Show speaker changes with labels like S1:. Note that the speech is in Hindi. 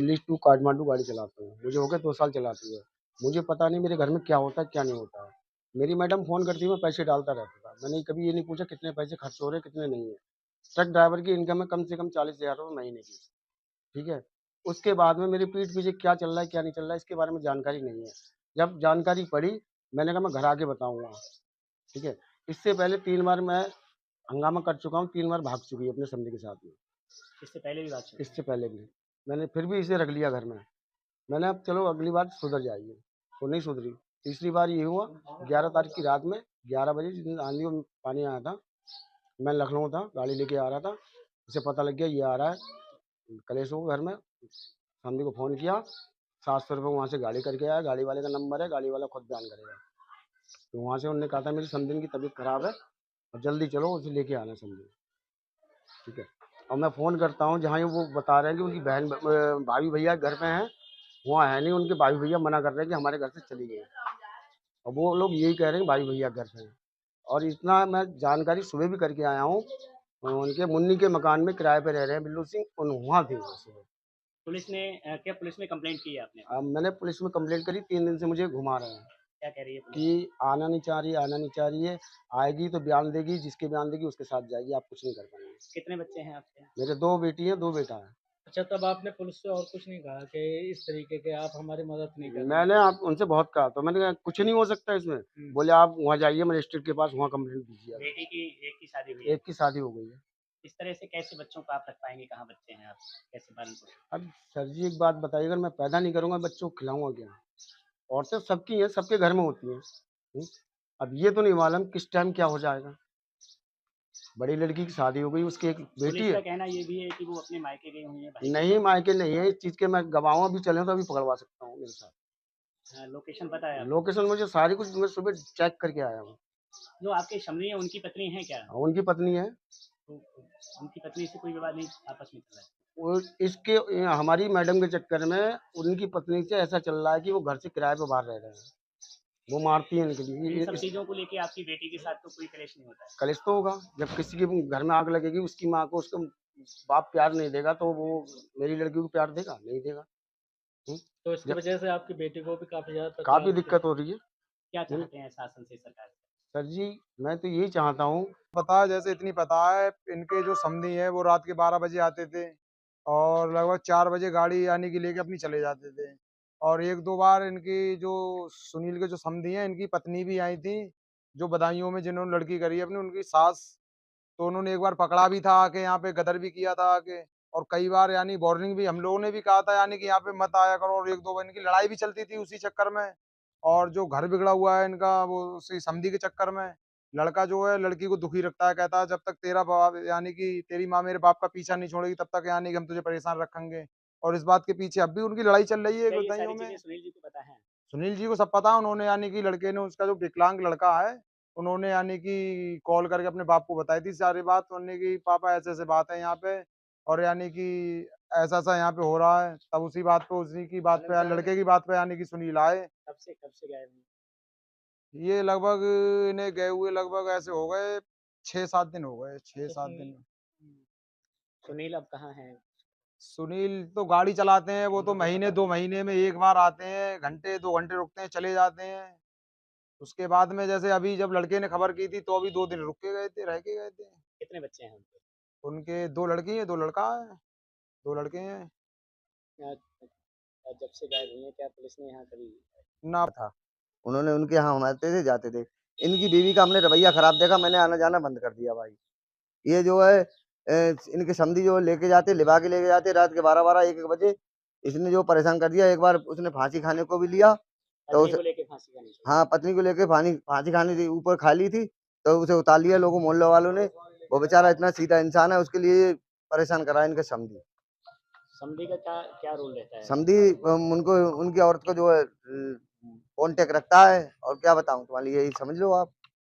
S1: दिल्ली टू काठमांडू गाड़ी चलाता हूँ। मुझे हो गए 2 साल चलाते हुए। मुझे पता नहीं मेरे घर में क्या होता है, क्या नहीं होता है। मेरी मैडम फ़ोन करती है, मैं पैसे डालता रहता था। मैंने कभी ये नहीं पूछा कितने पैसे खर्च हो रहे हैं, कितने नहीं है। ट्रक ड्राइवर की इनकम है कम से कम 40,000 रुपए महीने की, ठीक है? उसके बाद में मेरी पीठ पीछे क्या चल रहा है, क्या नहीं चल रहा है, इसके बारे में जानकारी नहीं है। जब जानकारी पड़ी, मैंने कहा मैं घर आके बताऊँगा, ठीक है? इससे पहले 3 बार मैं हंगामा कर चुका हूँ, 3 बार भाग चुकी है अपने समधी के साथ में।
S2: इससे पहले भी बात चल
S1: इससे पहले भी। मैंने फिर भी इसे रख लिया घर में। मैंने अब चलो अगली बार सुधर जाएगी, तो नहीं सुधरी। तीसरी बार ये हुआ 11 तारीख की रात में 11 बजे जिस दिन आंधी और पानी आया था, मैं लखनऊ था, गाड़ी लेके आ रहा था। उसे पता लग गया ये आ रहा है कलेशों को घर में। समधी को फ़ोन किया, 700 रुपये वहाँ से गाड़ी करके आया, गाड़ी वाले का नंबर है, गाड़ी वाला खुद बयान करेगा। तो वहाँ से उन्होंने कहा था मेरी समधी की तबीयत ख़राब है और जल्दी चलो उसे लेके आना समधी, ठीक है? और मैं फ़ोन करता हूँ जहाँ वो बता रहे हैं कि उनकी बहन भाभी भैया घर पे हैं, वहाँ है नहीं, उनके भाई भैया मना कर रहे हैं कि हमारे घर से चली गई। और वो लोग यही कह रहे हैं भाई भैया घर पे हैं। और इतना मैं जानकारी सुबह भी करके आया हूँ, उनके मुन्नी के मकान में किराए पे रह रहे हैं बिल्लू सिंह, उन वहाँ थे वो सुबह।
S2: पुलिस ने क्या पुलिस में कंप्लेंट की है आपने?
S1: अब मैंने पुलिस में कंप्लेंट करी, 3 दिन से मुझे घुमा रहे हैं
S2: क्या कह रही है पुलिस?
S1: कि आना नहीं चाह रही है, आना नहीं चाह रही है। आएगी तो बयान देगी, जिसके बयान देगी उसके साथ जाएगी, आप कुछ नहीं कर पाएंगे।
S2: कितने बच्चे हैं आपके?
S1: मेरे 2 बेटी हैं, 2 बेटा है।
S3: अच्छा, तब आपने पुलिस से और कुछ नहीं कहा कि इस तरीके के आप हमारी मदद नहीं कर रहे हैं?
S1: मैंने आप उनसे बहुत कहा, तो मैंने कहा कुछ नहीं हो सकता इसमें। बोले आप वहाँ जाइए मजिस्ट्रेट के पास, वहाँ कंप्लेंट दीजिए। आप
S2: बेटी की एक की शादी हुई है।
S1: एक की शादी हो गई है।
S2: इस तरह से कैसे बच्चों को आप रख पाएंगे? कहाँ बच्चे हैं आप? कैसे पालन पोषण?
S1: अब सर जी एक बात बताइए, अगर मैं पैदा नहीं करूँगा बच्चों को खिलाऊँगा क्या? औरतें सबकी हैं, सबके घर में होती हैं। हुँ? अब ये तो नहीं मालूम किस टाइम क्या हो जाएगा। बड़ी लड़की की शादी हो गई, उसकी एक बेटी
S2: पुलिस का
S1: है।
S2: कहना ये भी है कि वो अपने मायके गई हुई है भाई के
S1: नहीं,
S2: साथ।
S1: मायके नहीं है, इस चीज़ के मैं गवाहों भी चले तो अभी पकड़वा सकता हूँ मेरे साथ।
S2: लोकेशन पता है आपको?
S1: लोकेशन मुझे सारी कुछ मैं सुबह चेक करके आया हूँ।
S2: जो आपके समधी है उनकी पत्नी है क्या?
S1: उनकी पत्नी है।
S2: तो उनकी पत्नी से कोई विवाद नहीं आपस में चल रहा है?
S1: वो इसके हमारी मैडम के चक्कर में उनकी पत्नी से ऐसा चल रहा है कि वो घर से किराए पे बाहर रह रहे हैं। वो मारती है इनके
S2: इन
S1: लिए।
S2: सब चीज़ों को लेके आपकी बेटी के साथ तो कोई कलेश नहीं होता है?
S1: कलेश तो होगा, जब किसी के घर में आग लगेगी, उसकी माँ को उसका बाप प्यार नहीं देगा तो वो मेरी लड़की को प्यार देगा? नहीं देगा। हुँ?
S3: तो इसकी
S1: जब
S3: वजह से आपकी बेटी को भी काफ़ी ज़्यादा
S1: काफ़ी
S3: तकलीफ
S1: दिक्कत हो रही है।
S2: क्या
S1: हुँ?
S2: चाहते हैं शासन से, सरकार से?
S1: सर जी, मैं तो यही चाहता हूँ।
S4: पता है, जैसे इतनी पता है, इनके जो समधी हैं वो रात के 12 बजे आते थे और लगभग 4 बजे गाड़ी यानी कि लेके अपनी चले जाते थे। और 1-2 बार इनकी जो सुनील के जो समधी हैं, इनकी पत्नी भी आई थी, जो बदायूं में जिन्होंने लड़की करी है अपनी, उनकी सास। तो उन्होंने एक बार पकड़ा भी था आके, यहाँ पे गदर भी किया था आके। और कई बार यानी वार्निंग भी हम लोगों ने भी कहा था यानी कि यहाँ पे मत आया करो, और 1-2 बार इनकी लड़ाई भी चलती थी उसी चक्कर में। और जो घर बिगड़ा हुआ है इनका वो उसी समधी के चक्कर में। लड़का जो है लड़की को दुखी रखता है, कहता है जब तक तेरा बाप यानी कि तेरी माँ मेरे बाप का पीछा नहीं छोड़ेगी तब तक यानी कि हम तुझे परेशान रखेंगे। और इस बात के पीछे अब भी उनकी लड़ाई चल रही है
S2: क्या ये
S4: बदायूं
S2: सारी
S4: में।
S2: चीज़ें सुनील जी को पता है?
S4: सुनील जी को सब पता है, उन्होंने यानी कि लड़के ने उसका जो विकलांग लड़का है, उन्होंने यानी कि कॉल करके अपने बाप को बताई थी सारी बात। उन्होंने कि पापा ऐसे-ऐसे बात है यहाँ पे, और यानी कि ऐसा-ऐसा यहाँ पे हो रहा है। तब उसी बात पे, उसी की बात पे, लड़के की बात पे यानी कि सुनील आए।
S2: कब से गायब हैं?
S4: ये लगभग इन्हें गए हुए लगभग ऐसे हो गए 6-7 दिन हो गए,
S3: तो
S4: 6-7 दिन।
S2: सुनील अब कहाँ हैं?
S4: सुनील तो गाड़ी चलाते हैं, वो तो महीने 2 महीने में 1 बार आते हैं, घंटे 2 घंटे रुकते हैं, चले जाते हैं। उसके बाद में जैसे अभी जब लड़के ने खबर की थी तो अभी 2 दिन रुक के गए थे, रह के गए थे।
S2: कितने बच्चे हैं उनके?
S4: उनके 2 लड़की हैं, 2 लड़का है, 2 लड़के हैं।
S2: क्या जब से गायब हुई हैं क्या पुलिस ने यहाँ कभी?
S4: ना
S5: था। उन्होंने उनके यहाँ हम आते थे, जाते थे। इनकी बीवी का हमने रवैया खराब देखा, मैंने आना-जाना बंद कर दिया भाई। ये जो है इनके समधी जो लेके जाते, लिवा के लेके जाते रात के 12-12, 1-1 बजे। इसने जो परेशान कर दिया, एक बार उसने फांसी खाने को भी लिया, तो
S2: पत्नी
S5: उसे
S2: को लेके फांसी खानी चाहिए।
S5: हाँ, पत्नी को लेके फांसी खानी थी, ऊपर खा ली थी, तो उसे उतार लिया लोगों मोहल्ले वालों ने। वो बेचारा इतना सीधा इंसान है, उसके लिए परेशान करा इनके समधी।
S2: समधी का क्या क्या रोल रहता है?
S5: समधी उनको उनकी औरत को जो है कॉन्टैक्ट रखता है, और क्या बताऊँ तुम्हारे लिए, यही समझ लो आप।